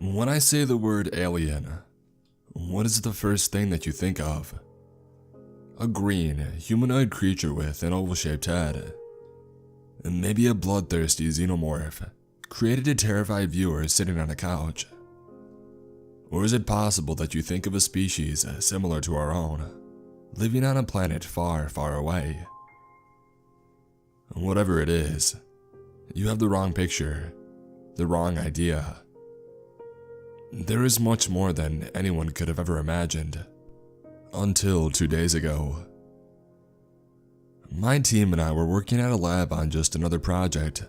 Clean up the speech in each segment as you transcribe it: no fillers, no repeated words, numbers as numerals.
When I say the word alien, what is the first thing that you think of? A green, humanoid creature with an oval-shaped head. Maybe a bloodthirsty xenomorph, created to terrify viewers sitting on a couch. Or is it possible that you think of a species similar to our own, living on a planet far, far away? Whatever it is, you have the wrong picture, the wrong idea. There is much more than anyone could have ever imagined, until 2 days ago. My team and I were working at a lab on just another project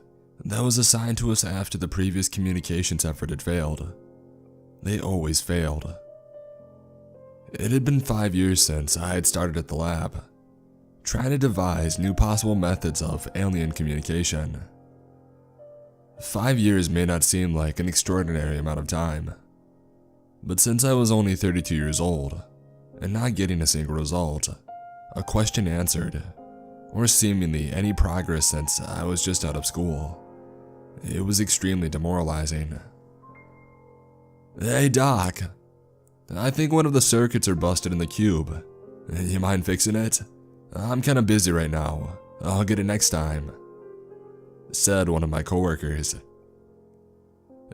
that was assigned to us after the previous communications effort had failed. They always failed. It had been 5 years since I had started at the lab, trying to devise new possible methods of alien communication. 5 years may not seem like an extraordinary amount of time, but since I was only 32 years old, and not getting a single result, a question answered, or seemingly any progress since I was just out of school, it was extremely demoralizing. "Hey Doc, I think one of the circuits are busted in the cube. You mind fixing it? I'm kinda busy right now. I'll get it next time," said one of my coworkers.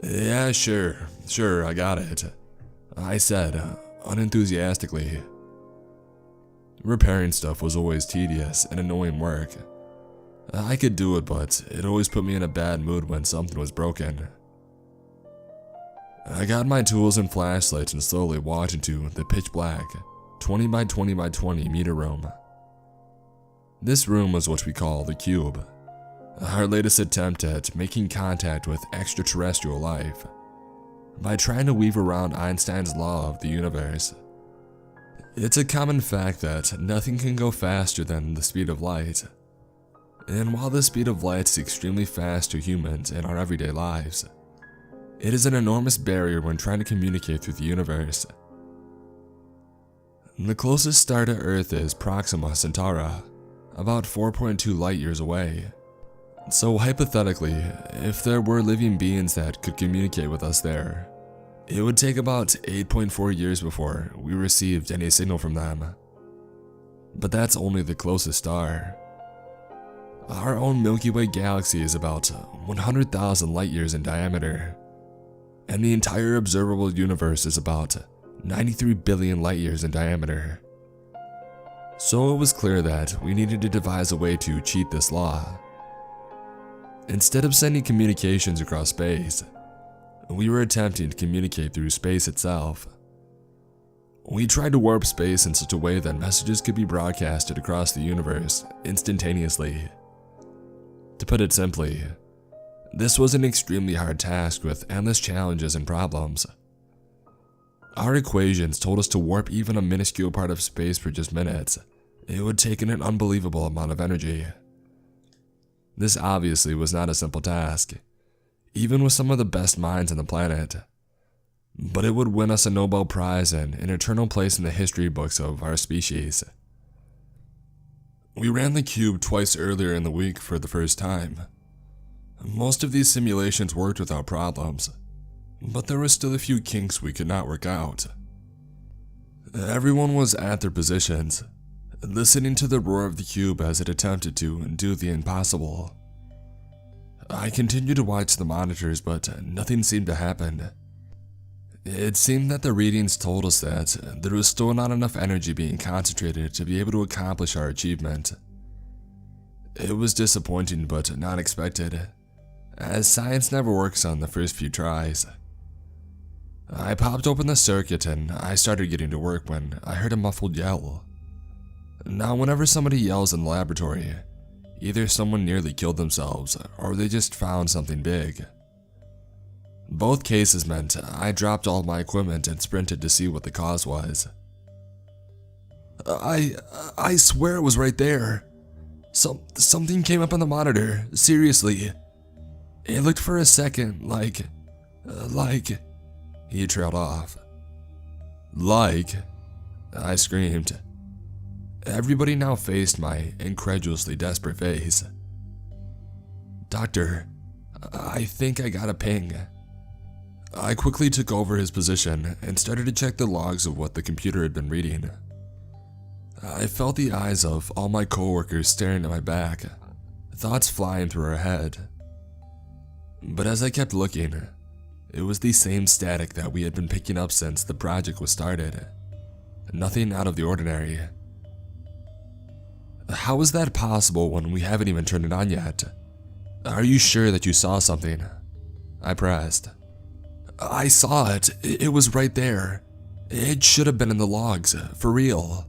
"Yeah, sure, I got it," I said, unenthusiastically. Repairing stuff was always tedious and annoying work. I could do it, but it always put me in a bad mood when something was broken. I got my tools and flashlights and slowly walked into the pitch black 20 by 20 by 20 meter room. This room was what we call the cube, our latest attempt at making contact with extraterrestrial life by trying to weave around Einstein's law of the universe. It's a common fact that nothing can go faster than the speed of light. And while the speed of light is extremely fast to humans in our everyday lives, it is an enormous barrier when trying to communicate through the universe. The closest star to Earth is Proxima Centauri, about 4.2 light years away. So hypothetically, if there were living beings that could communicate with us there, it would take about 8.4 years before we received any signal from them. But that's only the closest star. Our own Milky Way galaxy is about 100,000 light years in diameter, and the entire observable universe is about 93 billion light years in diameter. So it was clear that we needed to devise a way to cheat this law. Instead of sending communications across space, we were attempting to communicate through space itself. We tried to warp space in such a way that messages could be broadcasted across the universe instantaneously. To put it simply, this was an extremely hard task with endless challenges and problems. Our equations told us to warp even a minuscule part of space for just minutes. It would take an unbelievable amount of energy. This obviously was not a simple task, even with some of the best minds on the planet. But it would win us a Nobel Prize and an eternal place in the history books of our species. We ran the cube twice earlier in the week for the first time. Most of these simulations worked without problems, but there were still a few kinks we could not work out. Everyone was at their positions, listening to the roar of the cube as it attempted to do the impossible. I continued to watch the monitors, but nothing seemed to happen. It seemed that the readings told us that there was still not enough energy being concentrated to be able to accomplish our achievement. It was disappointing but not expected, as science never works on the first few tries. I popped open the circuit and I started getting to work when I heard a muffled yell. Now, whenever somebody yells in the laboratory, either someone nearly killed themselves or they just found something big. Both cases meant I dropped all my equipment and sprinted to see what the cause was. I swear it was right there. Something came up on the monitor, seriously. It looked for a second like, he trailed off. "Like?" I screamed. Everybody now faced my incredulously desperate face. "Doctor, I think I got a ping." I quickly took over his position and started to check the logs of what the computer had been reading. I felt the eyes of all my coworkers staring at my back, thoughts flying through our head. But as I kept looking, it was the same static that we had been picking up since the project was started. Nothing out of the ordinary. How is that possible when we haven't even turned it on yet? Are you sure that you saw something? I pressed. I saw it. It was right there. It should have been in the logs, for real.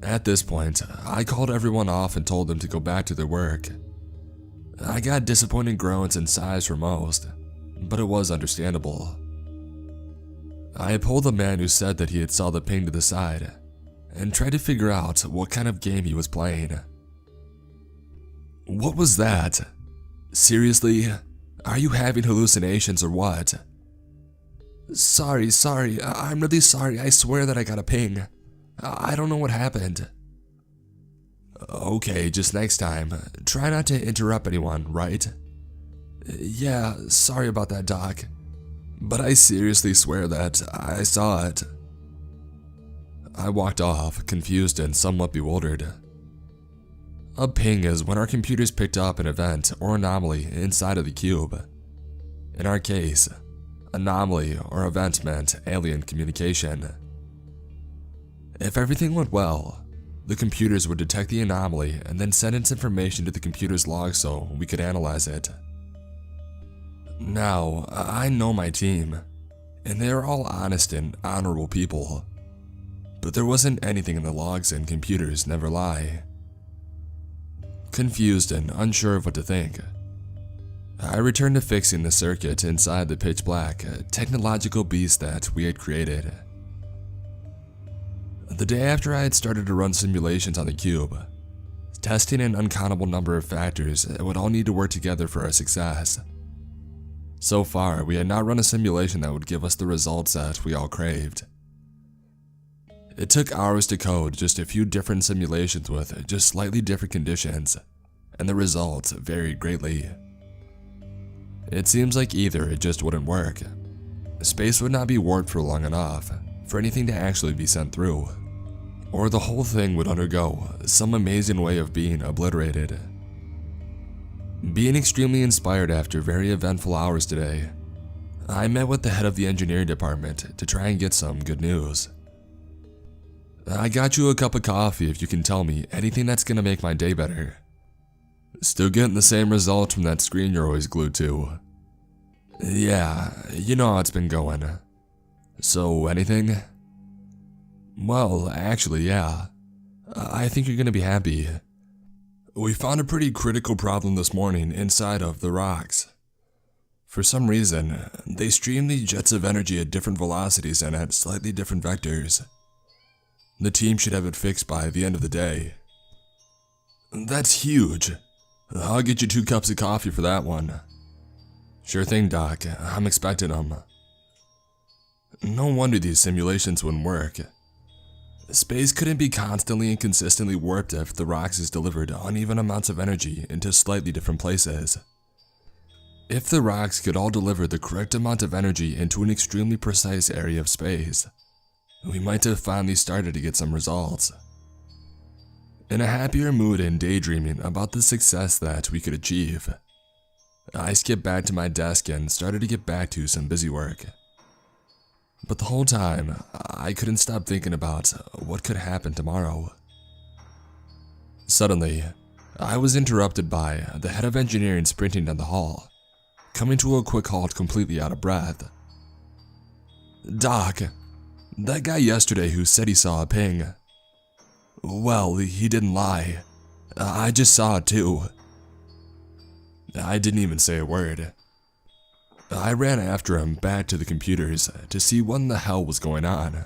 At this point, I called everyone off and told them to go back to their work. I got disappointing groans and sighs from most, but it was understandable. I pulled the man who said that he had saw the ping to the side and tried to figure out what kind of game he was playing. What was that? Seriously? Are you having hallucinations or what? Sorry, I'm really sorry. I swear that I got a ping. I don't know what happened. Okay, just next time, try not to interrupt anyone, right? Yeah, sorry about that, Doc. But I seriously swear that I saw it. I walked off, confused and somewhat bewildered. A ping is when our computers picked up an event or anomaly inside of the cube. In our case, anomaly or event meant alien communication. If everything went well, the computers would detect the anomaly and then send its information to the computer's log so we could analyze it. Now, I know my team, and they are all honest and honorable people. But there wasn't anything in the logs, and computers never lie. Confused and unsure of what to think, I returned to fixing the circuit inside the pitch black technological beast that we had created. The day after I had started to run simulations on the cube, testing an uncountable number of factors that would all need to work together for our success. So far, we had not run a simulation that would give us the results that we all craved. It took hours to code just a few different simulations with just slightly different conditions, and the results varied greatly. It seems like either it just wouldn't work, space would not be warped for long enough for anything to actually be sent through, or the whole thing would undergo some amazing way of being obliterated. Being extremely inspired after very eventful hours today, I met with the head of the engineering department to try and get some good news. I got you a cup of coffee if you can tell me anything that's gonna make my day better. Still getting the same result from that screen you're always glued to. Yeah, you know how it's been going. So, anything? Well, actually, yeah. I think you're gonna be happy. We found a pretty critical problem this morning inside of the rocks. For some reason, they stream the jets of energy at different velocities and at slightly different vectors. The team should have it fixed by the end of the day. That's huge. I'll get you 2 cups of coffee for that one. Sure thing, Doc. I'm expecting them. No wonder these simulations wouldn't work. Space couldn't be constantly and consistently warped if the rocks is delivered uneven amounts of energy into slightly different places. If the rocks could all deliver the correct amount of energy into an extremely precise area of space, we might have finally started to get some results. In a happier mood and daydreaming about the success that we could achieve, I skipped back to my desk and started to get back to some busy work. But the whole time, I couldn't stop thinking about what could happen tomorrow. Suddenly, I was interrupted by the head of engineering sprinting down the hall, coming to a quick halt completely out of breath. Doc, that guy yesterday who said he saw a ping. Well, he didn't lie. I just saw it too. I didn't even say a word. I ran after him back to the computers to see what in the hell was going on.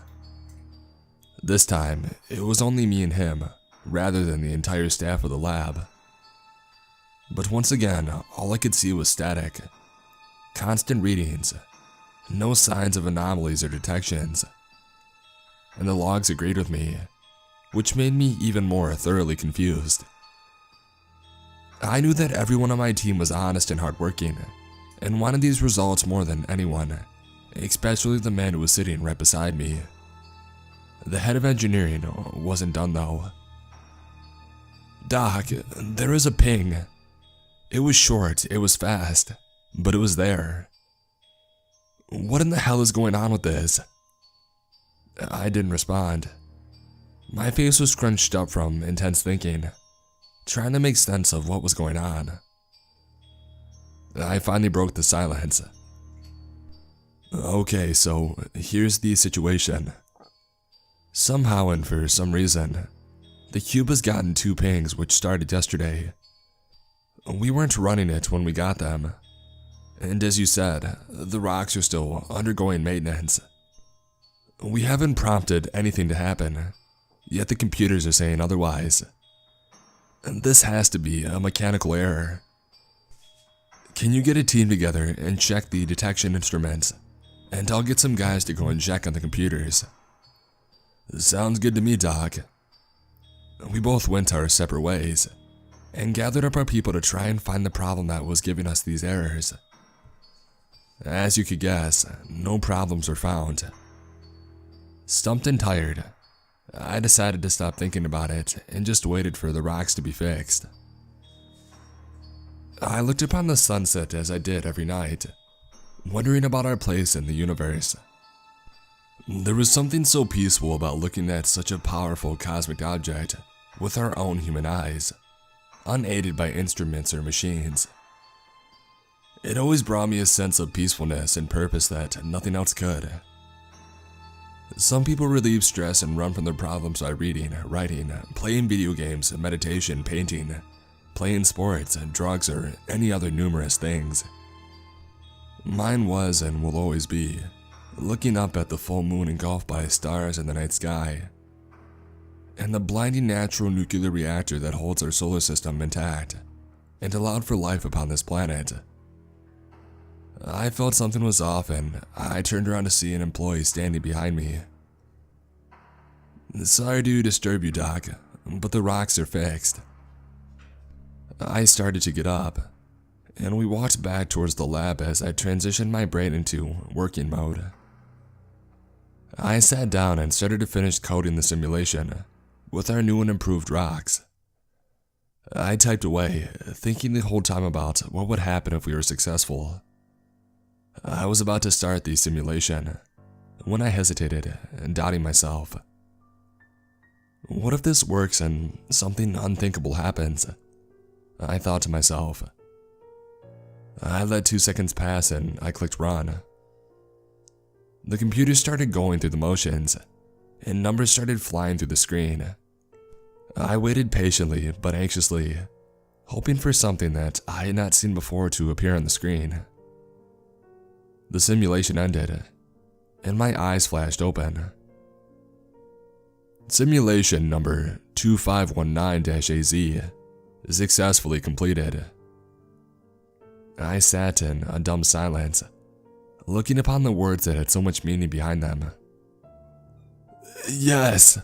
This time, it was only me and him, rather than the entire staff of the lab. But once again, all I could see was static. Constant readings. No signs of anomalies or detections. And the logs agreed with me, which made me even more thoroughly confused. I knew that everyone on my team was honest and hardworking, and wanted these results more than anyone, especially the man who was sitting right beside me. The head of engineering wasn't done though. "Doc, there is a ping. It was short, it was fast, but it was there. What in the hell is going on with this?" I didn't respond. My face was scrunched up from intense thinking, trying to make sense of what was going on. I finally broke the silence. "Okay, so here's the situation. Somehow and for some reason, the cube has gotten 2 pings which started yesterday. We weren't running it when we got them, and as you said, the rocks are still undergoing maintenance. We haven't prompted anything to happen, yet the computers are saying otherwise. This has to be a mechanical error. Can you get a team together and check the detection instruments, and I'll get some guys to go and check on the computers." "Sounds good to me, Doc." We both went our separate ways, and gathered up our people to try and find the problem that was giving us these errors. As you could guess, no problems were found. Stumped and tired, I decided to stop thinking about it and just waited for the rocks to be fixed. I looked upon the sunset as I did every night, wondering about our place in the universe. There was something so peaceful about looking at such a powerful cosmic object with our own human eyes, unaided by instruments or machines. It always brought me a sense of peacefulness and purpose that nothing else could. Some people relieve stress and run from their problems by reading, writing, playing video games, meditation, painting, playing sports, drugs, or any other numerous things. Mine was and will always be looking up at the full moon engulfed by stars in the night sky, and the blinding natural nuclear reactor that holds our solar system intact and allowed for life upon this planet. I felt something was off and I turned around to see an employee standing behind me. "Sorry to disturb you, Doc, but the rocks are fixed." I started to get up, and we walked back towards the lab as I transitioned my brain into working mode. I sat down and started to finish coding the simulation with our new and improved rocks. I typed away, thinking the whole time about what would happen if we were successful. I was about to start the simulation when I hesitated, doubting myself. What if this works and something unthinkable happens? I thought to myself. I let 2 seconds pass and I clicked run. The computer started going through the motions, and numbers started flying through the screen. I waited patiently but anxiously, hoping for something that I had not seen before to appear on the screen. The simulation ended, and my eyes flashed open. Simulation number 2519-AZ successfully completed. I sat in a dumb silence, looking upon the words that had so much meaning behind them. "Yes!"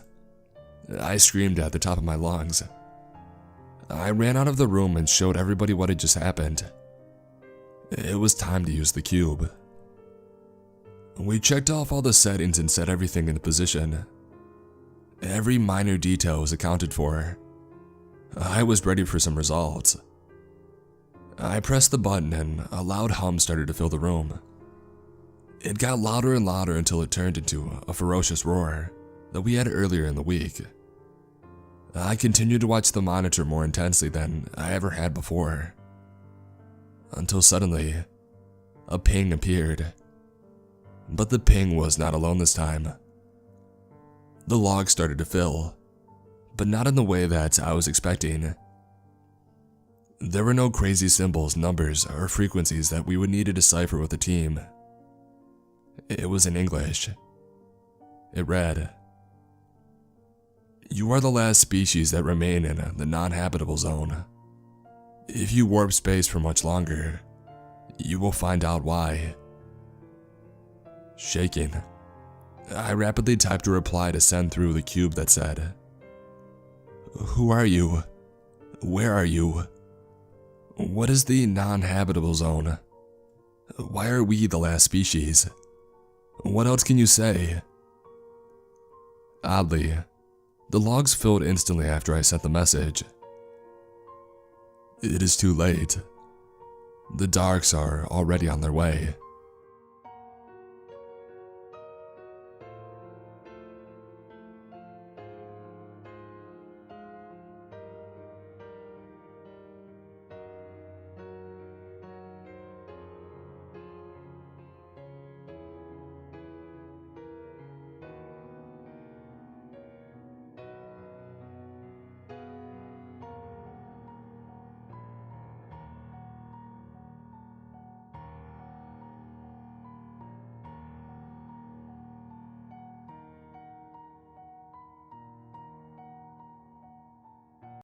I screamed at the top of my lungs. I ran out of the room and showed everybody what had just happened. It was time to use the cube. We checked off all the settings and set everything into position. Every minor detail was accounted for. I was ready for some results. I pressed the button and a loud hum started to fill the room. It got louder and louder until it turned into a ferocious roar that we had earlier in the week. I continued to watch the monitor more intensely than I ever had before, until suddenly, a ping appeared. But the ping was not alone this time. The log started to fill, but not in the way that I was expecting. There were no crazy symbols, numbers, or frequencies that we would need to decipher with the team. It was in English. It read, "You are the last species that remain in the non-habitable zone. If you warp space for much longer, you will find out why." Shaking, I rapidly typed a reply to send through the cube that said, "Who are you? Where are you? What is the non-habitable zone? Why are we the last species? What else can you say? Oddly, the logs filled instantly after I sent the message. It is too late. The Darks are already on their way.